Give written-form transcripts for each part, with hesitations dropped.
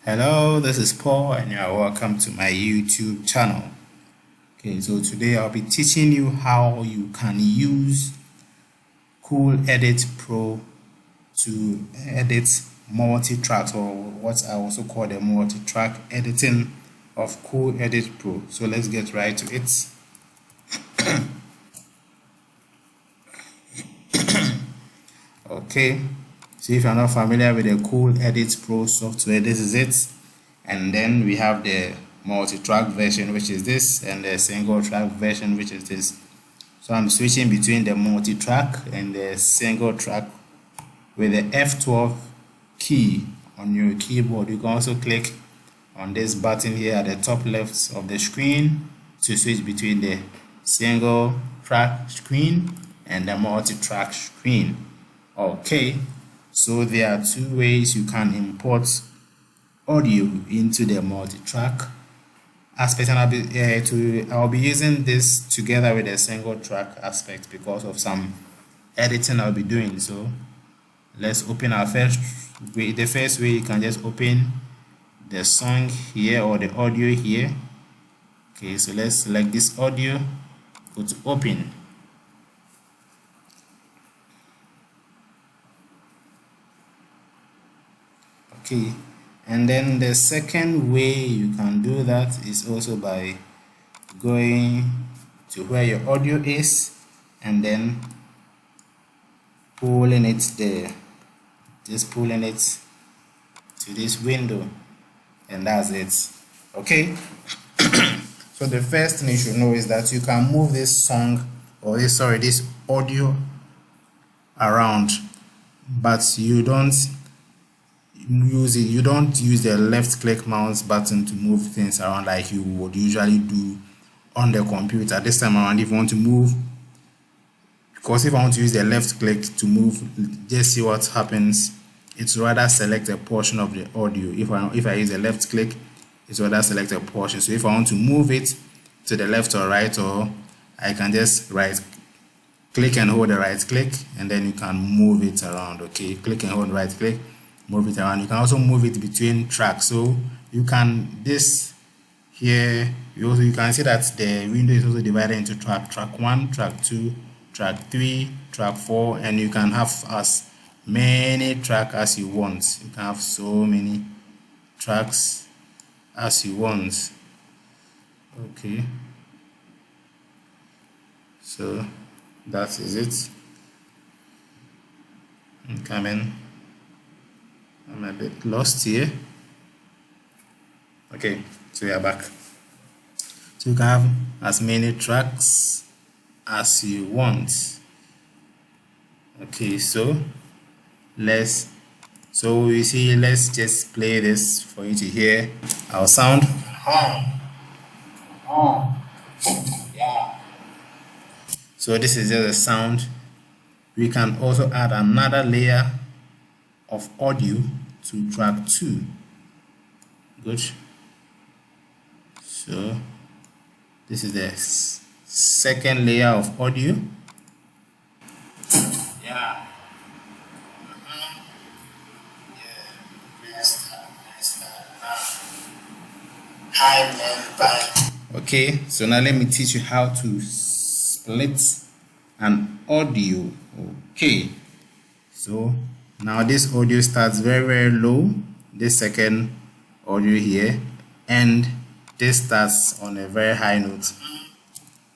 Hello, this is Paul and you are welcome to my YouTube channel. Okay, so today I'll be teaching you how you can use Cool Edit Pro to edit multi-tracks, or what I also call the multi-track editing of Cool Edit Pro. So let's get right to it. Okay, so if you're not familiar with the Cool Edit Pro software, this is it. And then we have the multi-track version, which is this, and the single track version, which is this. So I'm switching between the multi-track and the single track with the F12 key on your keyboard. You can also click on this button here at the top left of the screen to switch between the single track screen and the multi-track screen. Okay, so there are two ways you can import audio into the multi-track aspect, and I'll be using this together with the single track aspect because of some editing I'll be doing. So let's open our first way. The first way, you can just open the song here or the audio here. Okay, so let's select this audio, go to open. Okay, and then the second way you can do that is also by going to where your audio is and then pulling it there, just pulling it to this window, and that's it. Okay. So the first thing you should know is that you can move this song or this audio around, but you don't use the left click mouse button to move things around like you would usually do on the computer. This time around, if you want to move, because if I want to use the left click to move, just see what happens. It's rather select a portion of the audio. If I use the left click, it's rather select a portion. So if I want to move it to the left or right, or I can just right click and hold the right click, and then you can move it around. Okay, click and hold right click, move it around. You can also move it between tracks. So you can here you can see that the window is also divided into track 1, track 2, track 3, track 4, and you can have as many tracks as you want. You can have so many tracks as you want. Okay, so that is it. I'm a bit lost here. Okay, so we are back. So you can have as many tracks as you want. Okay, so let's just play this for you to hear our sound. Yeah. So this is just a sound. We can also add another layer of audio to track 2. Good. So this is the second layer of audio. Yeah. Okay, so now let me teach you how to split an audio. Okay, so now this audio starts very, very low, this second audio here, and this starts on a very high note.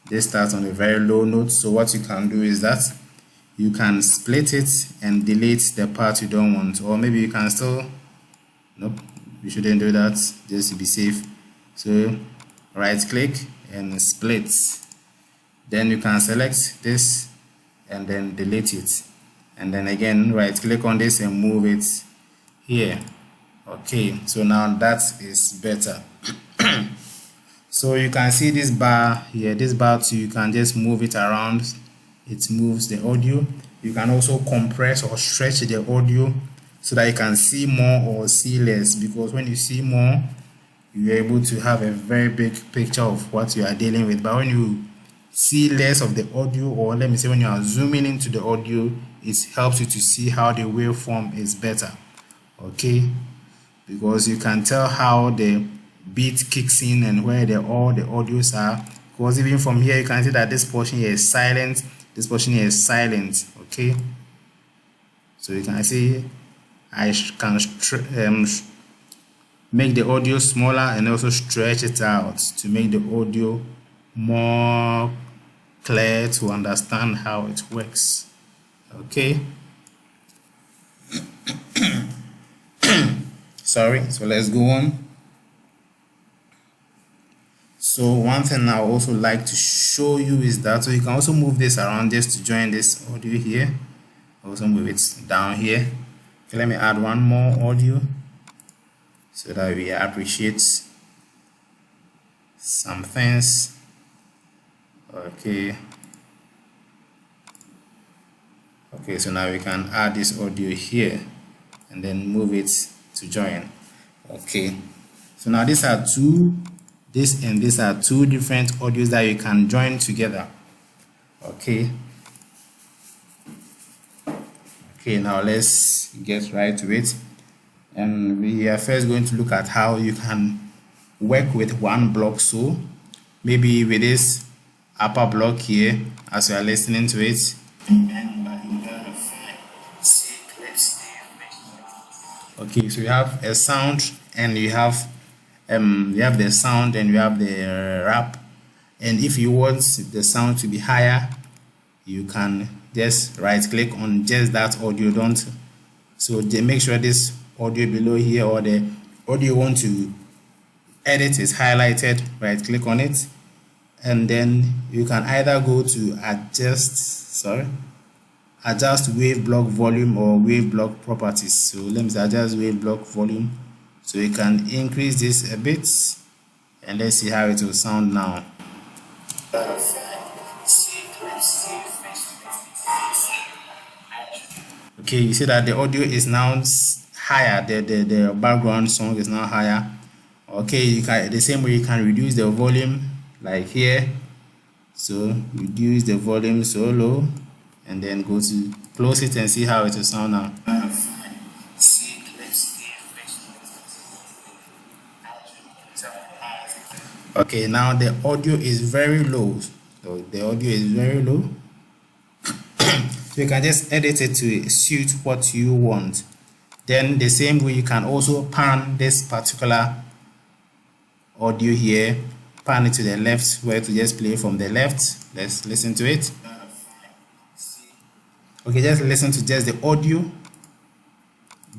This starts on a very low note. So what you can do is that you can split it and delete the part you don't want, or maybe you can still, nope, you shouldn't do that, just to be safe. So right click and split, then you can select this and then delete it, and then again right click on this and move it here. Okay, so now that is better. So you can see this bar here, this bar too, you can just move it around. It moves the audio. You can also compress or stretch the audio so that you can see more or see less, because when you see more, you're able to have a very big picture of what you are dealing with. But when you see less of the audio, or let me say when you are zooming into the audio, it helps you to see how the waveform is better. Okay, because you can tell how the beat kicks in and where all the audios are, because even from here you can see that this portion here is silent, this portion here is silent. Okay, so you can see I can make the audio smaller and also stretch it out to make the audio more clear to understand how it works. Okay. Sorry, so let's go on. So one thing I also like to show you is that, so you can also move this around just to join this audio here. Also move it down here. Okay, let me add one more audio so that we appreciate some things. Okay, so now we can add this audio here and then move it to join. Okay, so now these are two different audios that you can join together. Okay, now let's get right to it, and we are first going to look at how you can work with one block. So maybe with this upper block here, as you are listening to it, okay, so you have a sound and you have the sound and you have the rap, and if you want the sound to be higher, you can just right click on just that audio. So they make sure this audio below here or the audio you want to edit is highlighted, right click on it, and then you can either go to adjust wave block volume or wave block properties. So let me adjust wave block volume, so you can increase this a bit, and let's see how it will sound now. Okay, you see that the audio is now higher, the background song is now higher. Okay, you can, the same way you can reduce the volume like here. So reduce the volume so low, and then go to close it and see how it will sound now. Okay, now the audio is very low. So the audio is very low. So you can just edit it to suit what you want. Then the same way you can also pan this particular audio here, pan it to the left, where to just play from the left. Let's listen to it. Okay, just listen to just the audio,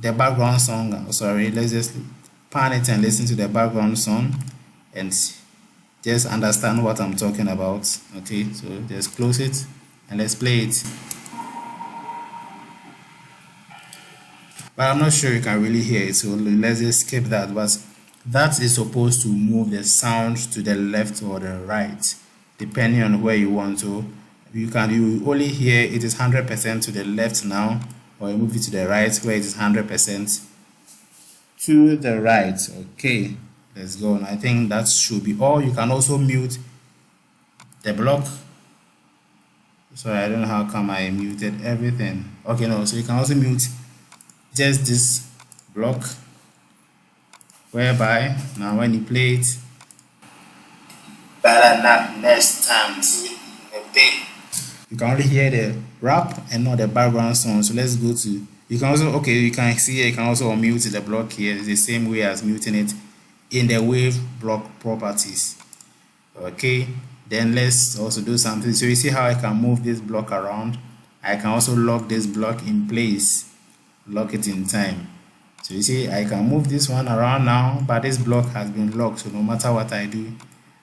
the background song. Sorry, let's just pan it and listen to the background song and just understand what I'm talking about. Okay, so just close it and let's play it. But I'm not sure you can really hear it, so let's just skip that. But that is supposed to move the sound to the left or the right, depending on where you want to. You only hear it is 100% to the left now, or you move it to the right where it is 100% to the right. Okay, let's go on. I think that should be all. You can also mute the block. Sorry, I don't know how come I muted everything. Okay, no, so you can also mute just this block, whereby now when you play it, better not next time you can only hear the rap and not the background song. So let's go to, you can also, okay, you can see here, you can also unmute the block here. It's the same way as muting it in the wave block properties. Okay, then let's also do something. So you see how I can move this block around. I can also lock this block in place, lock it in time. So you see I can move this one around now, but this block has been locked, so no matter what I do,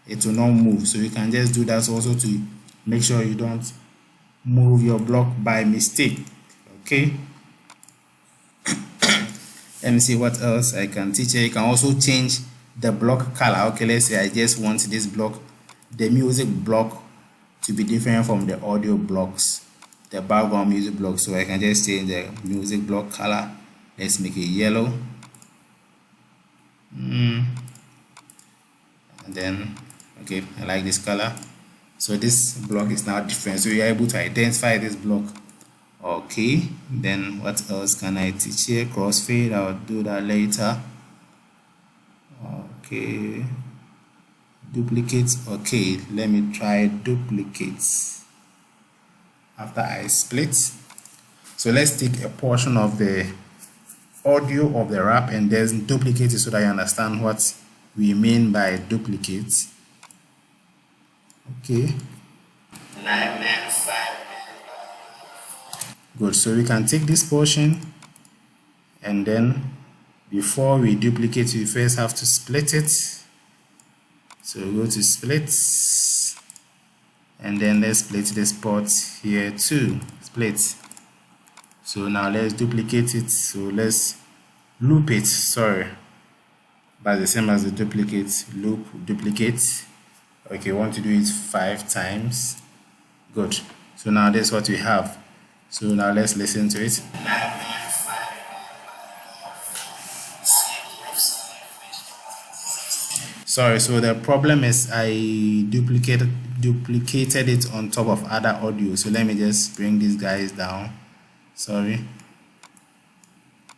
it will not move. So you can just do that also to make sure you don't move your block by mistake. Okay. Let me see what else I can teach you. You can also change the block color. Okay, let's say I just want this block, the music block, to be different from the audio blocks, the background music block. So I can just change the music block color. Let's make it yellow. And then, okay, I like this color. So this block is now different. So you're able to identify this block. Okay, then what else can I teach here? Crossfade, I'll do that later. Okay, duplicates. Okay, let me try duplicates after I split. So let's take a portion of the audio of the rap and then duplicate it so that you understand what we mean by duplicates. Okay, good. So we can take this portion, and then before we duplicate, we first have to split it. So go to split, and then let's split this part here too. Split. So now let's duplicate it. So let's loop it. Sorry, but the same as the duplicate. Loop, duplicate. Okay, we want to do it 5 times. Good. So now that's what we have. So now let's listen to it. Sorry, so the problem is I duplicated it on top of other audio. So let me just bring these guys down. Sorry.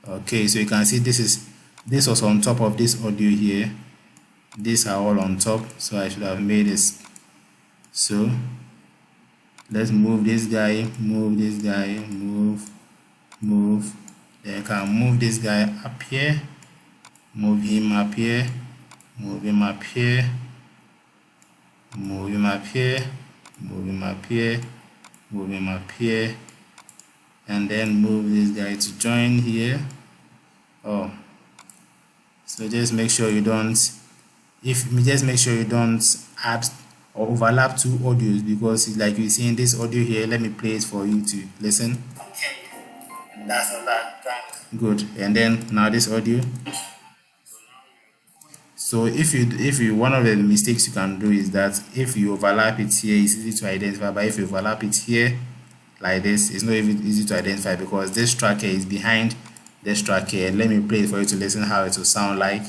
Okay, so you can see this was on top of this audio here. These are all on top, so I should have made this. So let's move this guy, move this guy, move. Then I can move this guy up here, move him up here, move him up here, move him up here, move him up here, move him up here, and then move this guy to join here. Oh, so just make sure you don't add or overlap 2 audios, because it's like you see in this audio here. Let me play it for you to listen. Okay, that's all that. Good. And then now this audio. So if you one of the mistakes you can do is that if you overlap it here, it's easy to identify, but if you overlap it here like this, it's not even easy to identify, because this track here is behind this track here. Let me play it for you to listen how it will sound like.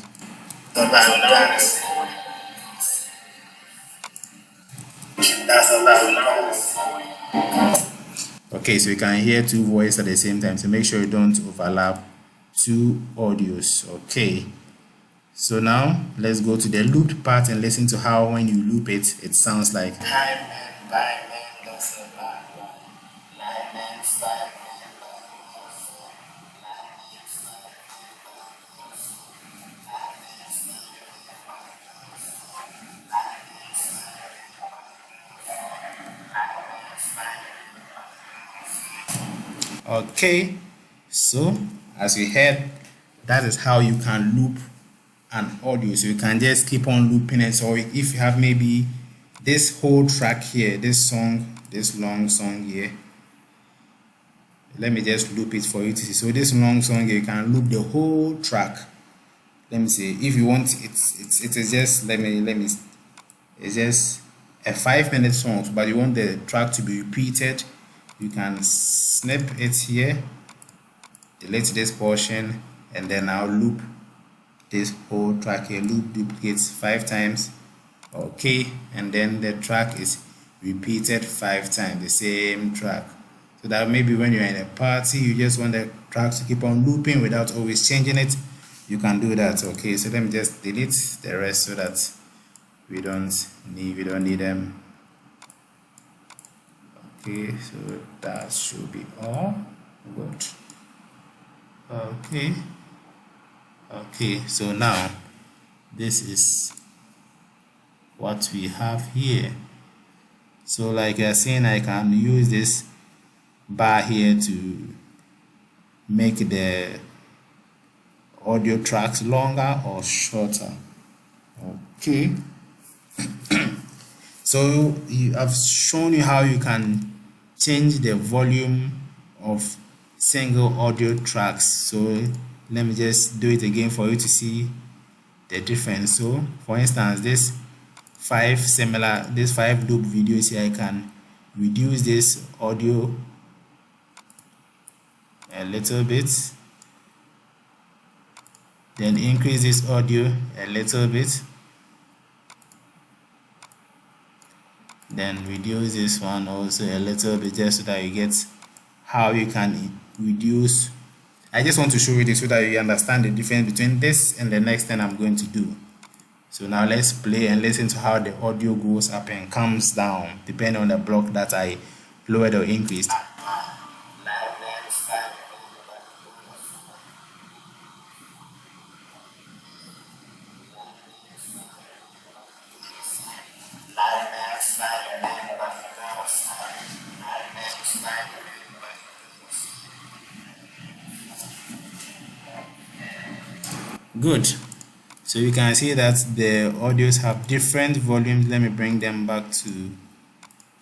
Okay, so you can hear 2 voices at the same time, so make sure you don't overlap 2 audios. Okay, so now let's go to the looped part and listen to how when you loop it, it sounds like. Okay, so as you heard, that is how you can loop an audio. So you can just keep on looping it. So if you have maybe this whole track here, this song, this long song here, let me just loop it for you to see. So this long song here, you can loop the whole track. Let me see. If you want, it is just it's just a 5-minute song, but you want the track to be repeated, you can snip it here, delete this portion, and then I'll loop this whole track here. Loop duplicates 5 times. Okay, and then the track is repeated 5 times, the same track. So that maybe when you're in a party, you just want the track to keep on looping without always changing it, you can do that. Okay, so let me just delete the rest so that we don't need them. Okay, so that should be all. Good. Okay, so now this is what we have here. So like you're saying, I can use this bar here to make the audio tracks longer or shorter. Okay. So I've shown you how you can change the volume of single audio tracks. So let me just do it again for you to see the difference. So for instance, this 5 loop videos here, I can reduce this audio a little bit, then increase this audio a little bit, then reduce this one also a little bit, just so that you get how you can reduce. I just want to show you this so that you understand the difference between this and the next thing I'm going to do. So now let's play and listen to how the audio goes up and comes down depending on the block that I lowered or increased. Good. So you can see that the audios have different volumes. Let me bring them back to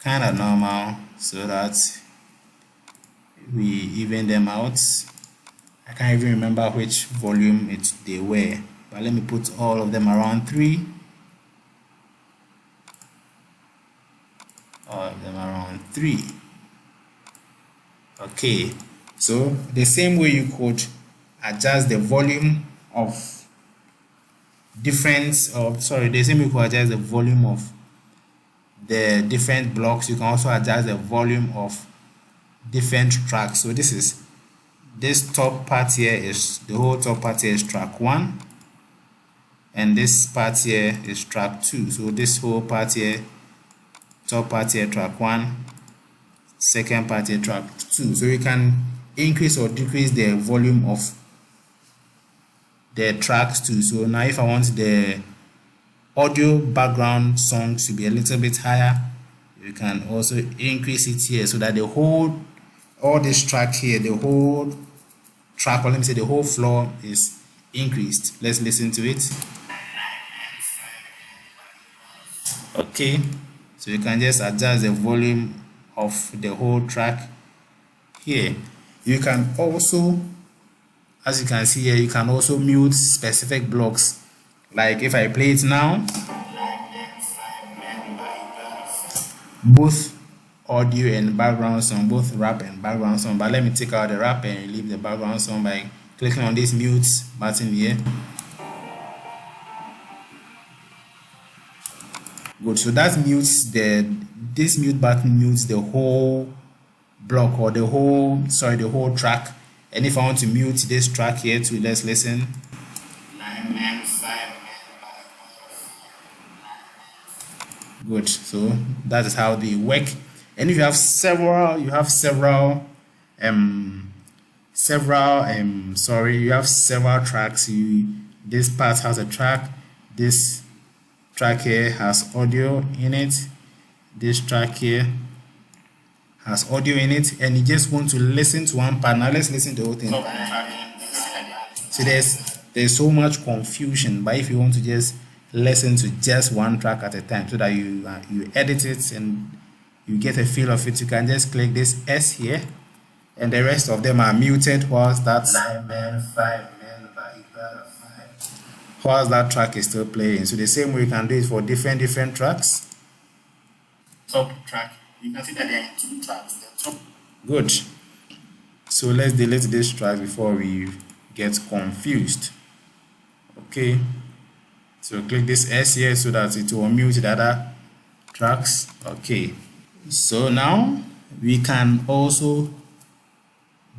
kind of normal so that we even them out. I can't even remember which volume they were, but let me put all of them around 3. All of them around 3. Okay, so the same way you could adjust the volume of the same way you could adjust the volume of the different blocks, you can also adjust the volume of different tracks. So this top part here is the whole top part here is track 1, and this part here is track 2. So this whole part here, top part here, track 1, second part here, track 2. So you can increase or decrease the volume of the tracks too. So now if I want the audio background song to be a little bit higher, you can also increase it here so that all this track here, the whole track, or let me say the whole floor, is increased. Let's listen to it. Okay, so you can just adjust the volume of the whole track here. You can also, as you can see here, you can also mute specific blocks. Like if I play it now, both audio and background song, both rap and background song, but let me take out the rap and leave the background song by clicking on this mute button here. Good. So that mutes this mute button mutes the whole block, or the whole track. And if I want to mute this track here too, let's listen. Good. So that is how they work. And if you have several tracks, this part has a track, this track here has audio in it, this track here has audio in it, and you just want to listen to one part. Now let's listen to the whole thing. So there's so much confusion, but if you want to just listen to just one track at a time so that you edit it and you get a feel of it, you can just click this S here, and the rest of them are muted whilst that track is still playing. So the same way you can do it for different tracks. Top track, you can see that there are 2 tracks. The top. Good. So let's delete this track before we get confused. Okay. So click this S here so that it will mute the other tracks. Okay. So now we can also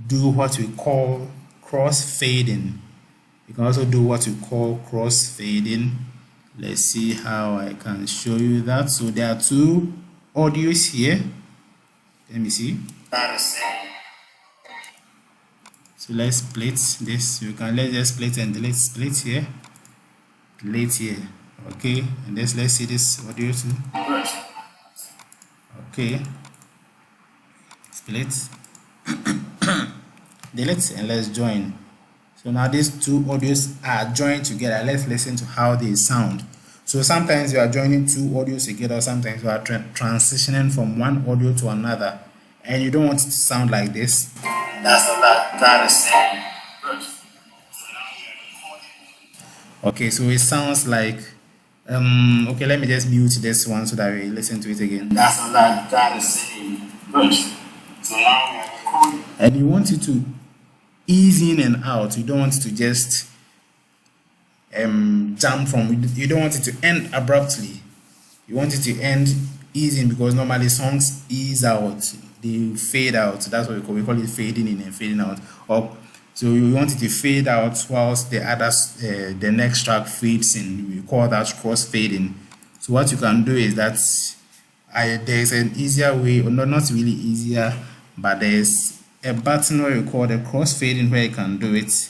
do what we call crossfading. You can also do what we call crossfading. Let's see how I can show you that. So there are 2 audios here. Let me see. So let's split this. Let's just split and delete split here. Delete here. Okay. And let's see this audio too. Okay. Split. Delete and let's join. So now these 2 audios are joined together. Let's listen to how they sound. So sometimes you are joining 2 audios together, sometimes you are transitioning from one audio to another, and you don't want it to sound like this. That's not the same. Okay, so it sounds like okay, let me just mute this one so that we listen to it again. That's not the same. And you want it to ease in and out. You don't want it to just jump from, you don't want it to end abruptly. You want it to end easing, because normally songs ease out, they fade out. That's what we call it, fading in and fading out. Or So you want it to fade out whilst the other the next track fades in. We call that crossfading. So what you can do is that there's an easier way, or not really easier, but there's a button where you call the crossfading where you can do it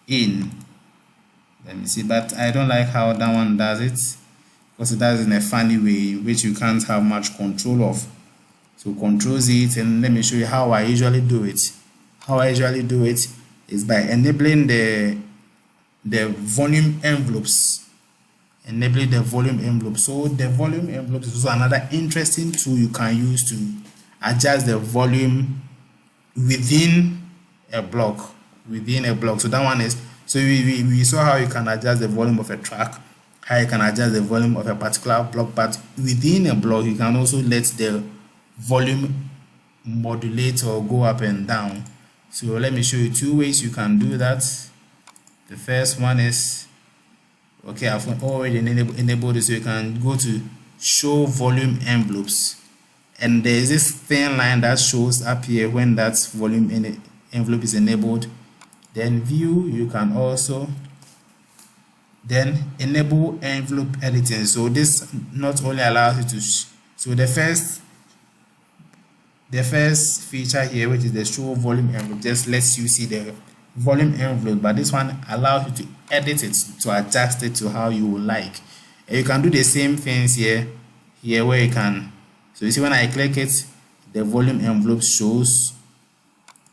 in. Let me see, but I don't like how that one does it, because it does it in a funny way which you can't have much control of. So Control Z, and let me show you how I usually do it. How I usually do it is by enabling the volume envelopes. Enabling the volume envelope. So the volume envelope is also another interesting tool you can use to adjust the volume within a block. Within a block. So that one is, so we saw how you can adjust the volume of a track, how you can adjust the volume of a particular block, but within a block you can also let the volume modulate or go up and down. So let me show you two ways you can do that. The first one is, okay, I've already enabled it, so you can go to show volume envelopes, and there is this thin line that shows up here when that volume envelope is enabled. Then view, you can also then enable envelope editing. So this not only allows you to so the first feature here, which is the show volume envelope, just lets you see the volume envelope, but this one allows you to edit it, to adjust it to how you would like. And you can do the same things here where you can, so you see when I click it, the volume envelope shows.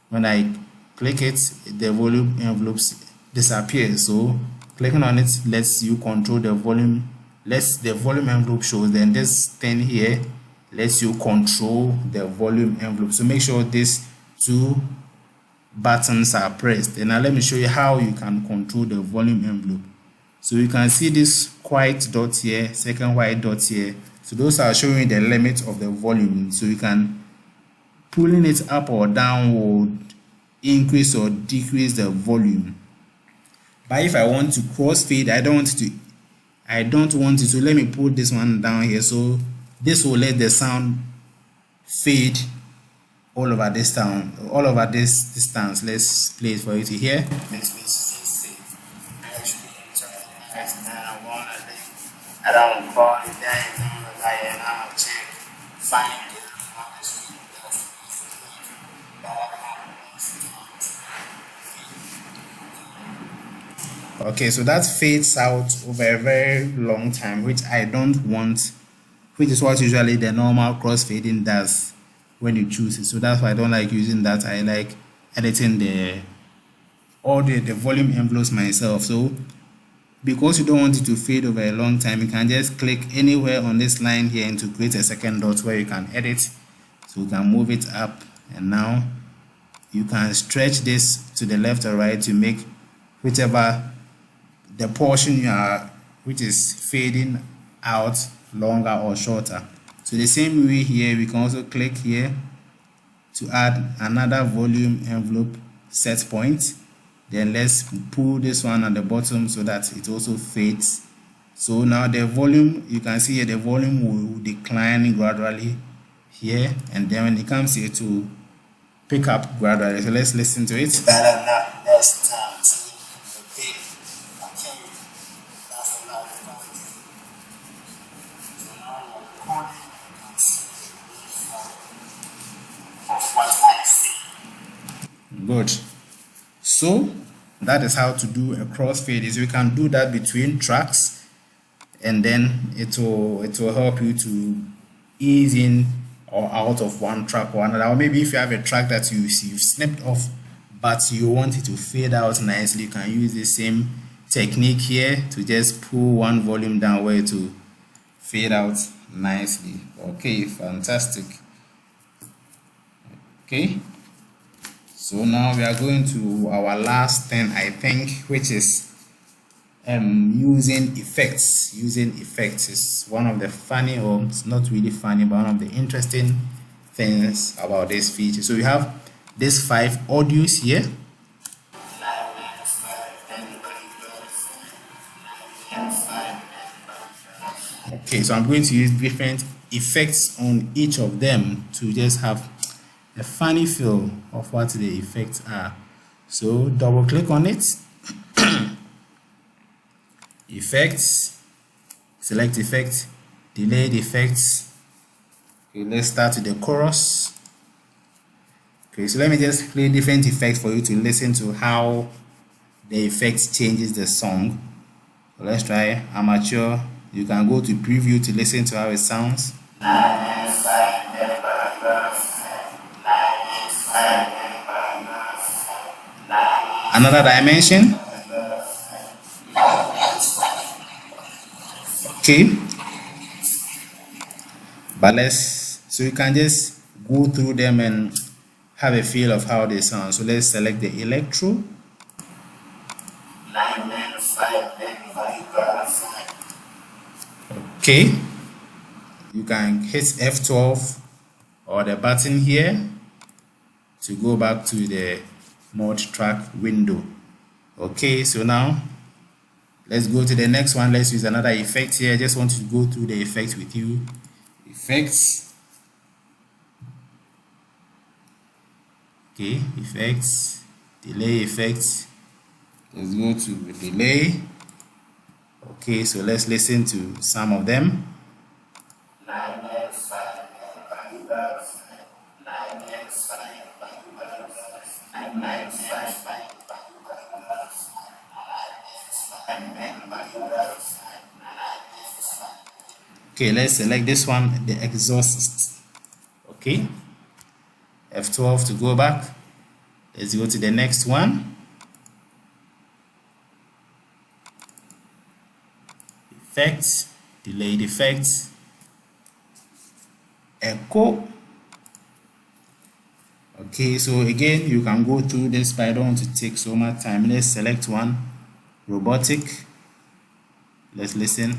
When I click it, the volume envelopes disappear. So clicking on it lets you control the volume, lets the volume envelope shows. Then this thing here lets you control the volume envelope. So make sure these two buttons are pressed. And now let me show you how you can control the volume envelope. So you can see this white dot here, second white dot here. So those are showing the limit of the volume. So you can pulling it up or down would increase or decrease the volume. But if I want to crossfade, I don't want it. So let me put this one down here. So this will let the sound fade all over this distance. Let's play it for you to hear. I don't call it that, check, find it. Okay, so that fades out over a very long time, which I don't want, which is what usually the normal crossfading does when you choose it. So that's why I don't like using that. I like editing the volume envelopes myself. So because you don't want it to fade over a long time, you can just click anywhere on this line here and to create a second dot where you can edit. So you can move it up, and now you can stretch this to the left or right to make whichever the portion which is fading out longer or shorter. So the same way here, we can also click here to add another volume envelope set point. Then let's pull this one at the bottom so that it also fades. So now the volume, you can see here the volume will decline gradually here, and then when it comes here to pick up gradually. So let's listen to it. Better not next time. Good. So that is how to do a crossfade. Is you can do that between tracks, and then it will help you to ease in or out of one track or another. Or maybe if you have a track that you've snipped off but you want it to fade out nicely, you can use the same technique here to just pull one volume down where to fade out nicely. Okay, fantastic. Okay, so now we are going to our last thing, I think, which is using effects. Using effects is one of the funny, or it's not really funny, but one of the interesting things about this feature. So we have these 5 audios here. Okay, so I'm going to use different effects on each of them to just have a funny feel of what the effects are. So double click on it, effects, select effect, delayed effects. Okay, let's start with the chorus. Okay, so let me just play different effects for you to listen to how the effect changes the song. So let's try amateur. You can go to preview to listen to how it sounds. Another dimension. Okay, but so you can just go through them and have a feel of how they sound. So let's select the electro. Okay, you can hit F12 or the button here to go back to the mod track window. Okay, so now let's go to the next one. Let's use another effect here. I just want to go through the effect with you. Effects. Okay, effects, delay effects. Let's go to delay. Okay, so let's listen to some of them. Okay, let's select this one, the exhaust. Okay, F12 to go back. Let's go to the next one. Effects, delayed effects, echo. Okay, so again, you can go through this, but I don't want to take so much time. Let's select one, robotic. Let's listen.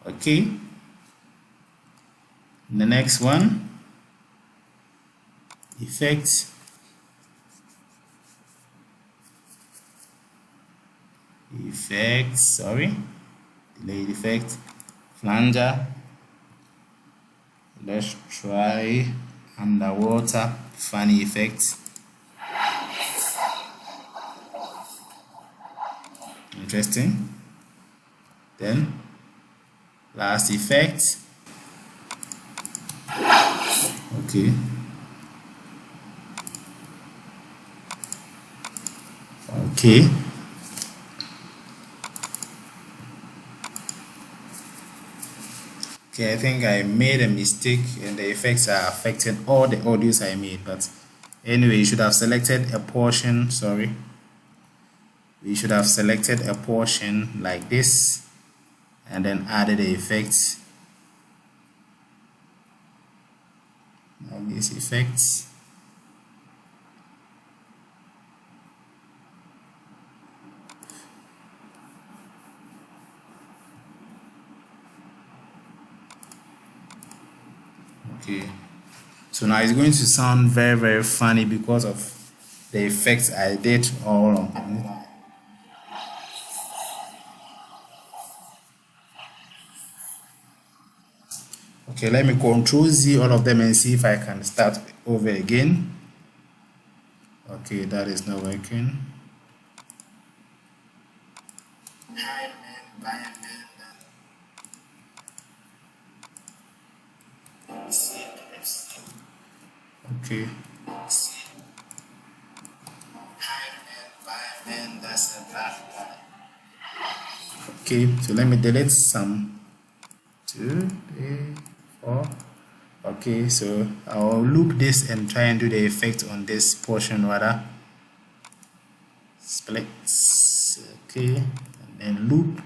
Okay, the next one, effects, delayed effect, flanger. Let's try underwater, funny effects. Interesting. Then last effect. Okay. Okay. Okay, I think I made a mistake and the effects are affecting all the audios I made, but anyway, you should have selected a portion, sorry. We should have selected a portion like this and then added the effects. Like these effects. Okay, so now it's going to sound very, very funny because of the effects I did all on it. Okay, let me Control Z all of them and see if I can start over again. Okay, that is not working. Okay. Okay, so let me delete some. 2, 3, 4. Okay, so I'll loop this and try and do the effect on this portion rather. Splits. Okay, and then loop.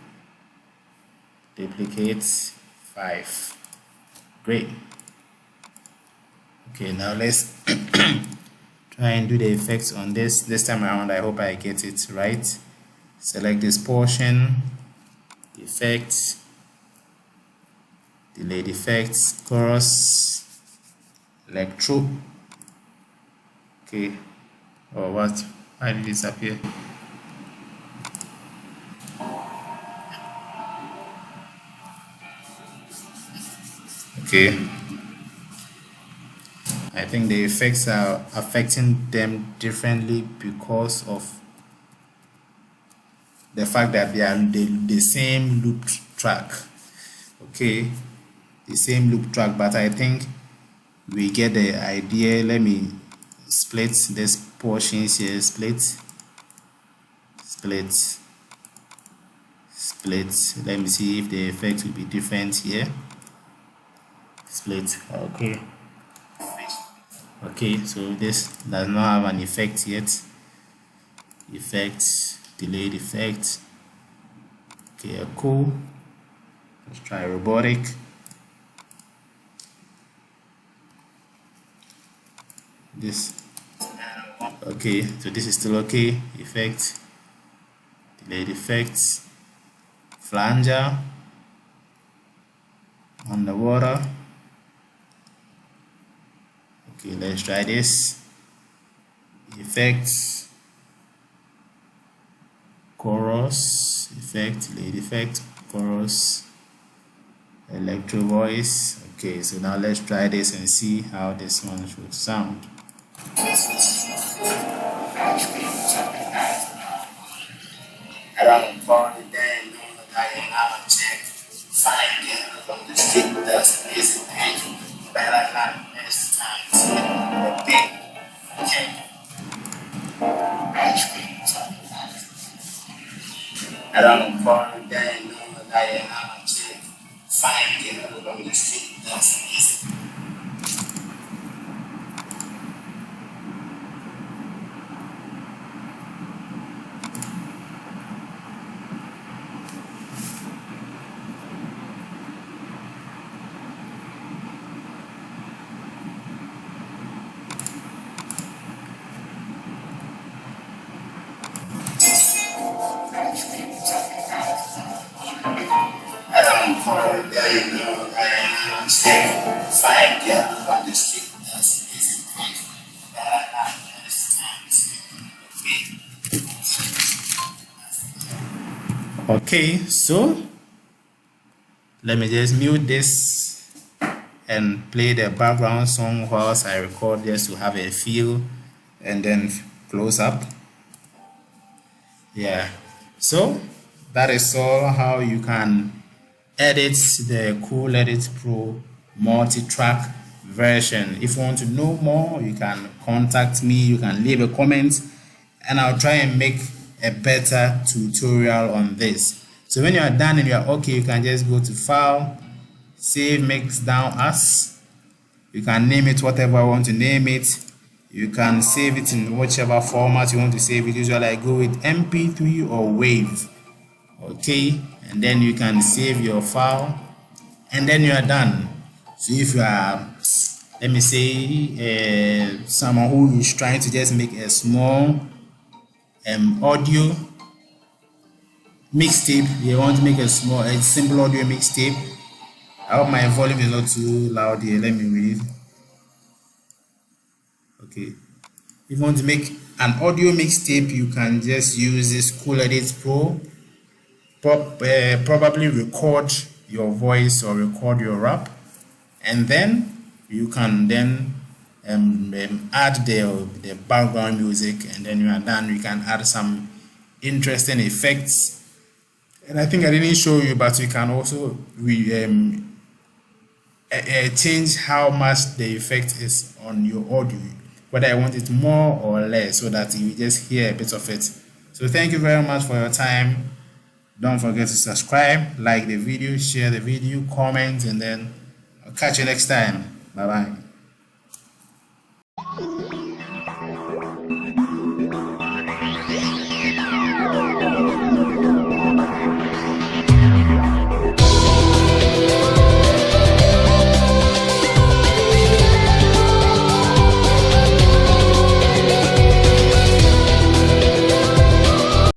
Duplicate 5. Great. Okay, now let's try and do the effects on this time around. I hope I get it right. Select this portion, effects, delayed effects, chorus, electro. Okay, or what? Why did it disappear? Okay, I think the effects are affecting them differently because of the fact that they are the same loop track. Okay, the same loop track, but I think we get the idea. Let me split this portions here. Split. Let me see if the effect will be different here. Split. Okay, so this does not have an effect yet. Effects, delayed effect. Okay, cool. Let's try robotic. This. Okay, so this is still okay. Effect, delayed effects, flanger, underwater. Okay, let's try this. Effects, chorus, effect, delayed effect, chorus, electro voice. Okay, so now let's try this and see how this one should sound. Around for the day, I am check. Find it from the street, that's easy thing. Better than next time. Okay. Around for the day, I am check. Find it from the street, that's easy. Okay, so let me just mute this and play the background song whilst I record, just to have a feel, and then close up. Yeah, so that is all how you can edit the Cool Edit Pro multi-track version. If you want to know more, you can contact me, you can leave a comment, and I'll try and make a better tutorial on this. So when you are done and you are okay, you can just go to File, Save Mix Down As. You can name it whatever you want to name it. You can save it in whichever format you want to save it. Usually I go with MP3 or WAV. Okay, and then you can save your file, and then you are done. So if you are, let me say, someone who is trying to just make a small audio mixtape, you want to make a simple audio mixtape. I hope my volume is not too loud here. Let me read. Okay, if you want to make an audio mixtape, you can just use this Cool Edit Pro. Probably record your voice or record your rap, and then you can then add the background music, and then you are done. You can add some interesting effects, and I think I didn't show you, but you can also change how much the effect is on your audio, whether I want it more or less, so that you just hear a bit of it. So thank you very much for your time. Don't forget to subscribe, like the video, share the video, comment, and then I'll catch you next time. Bye bye.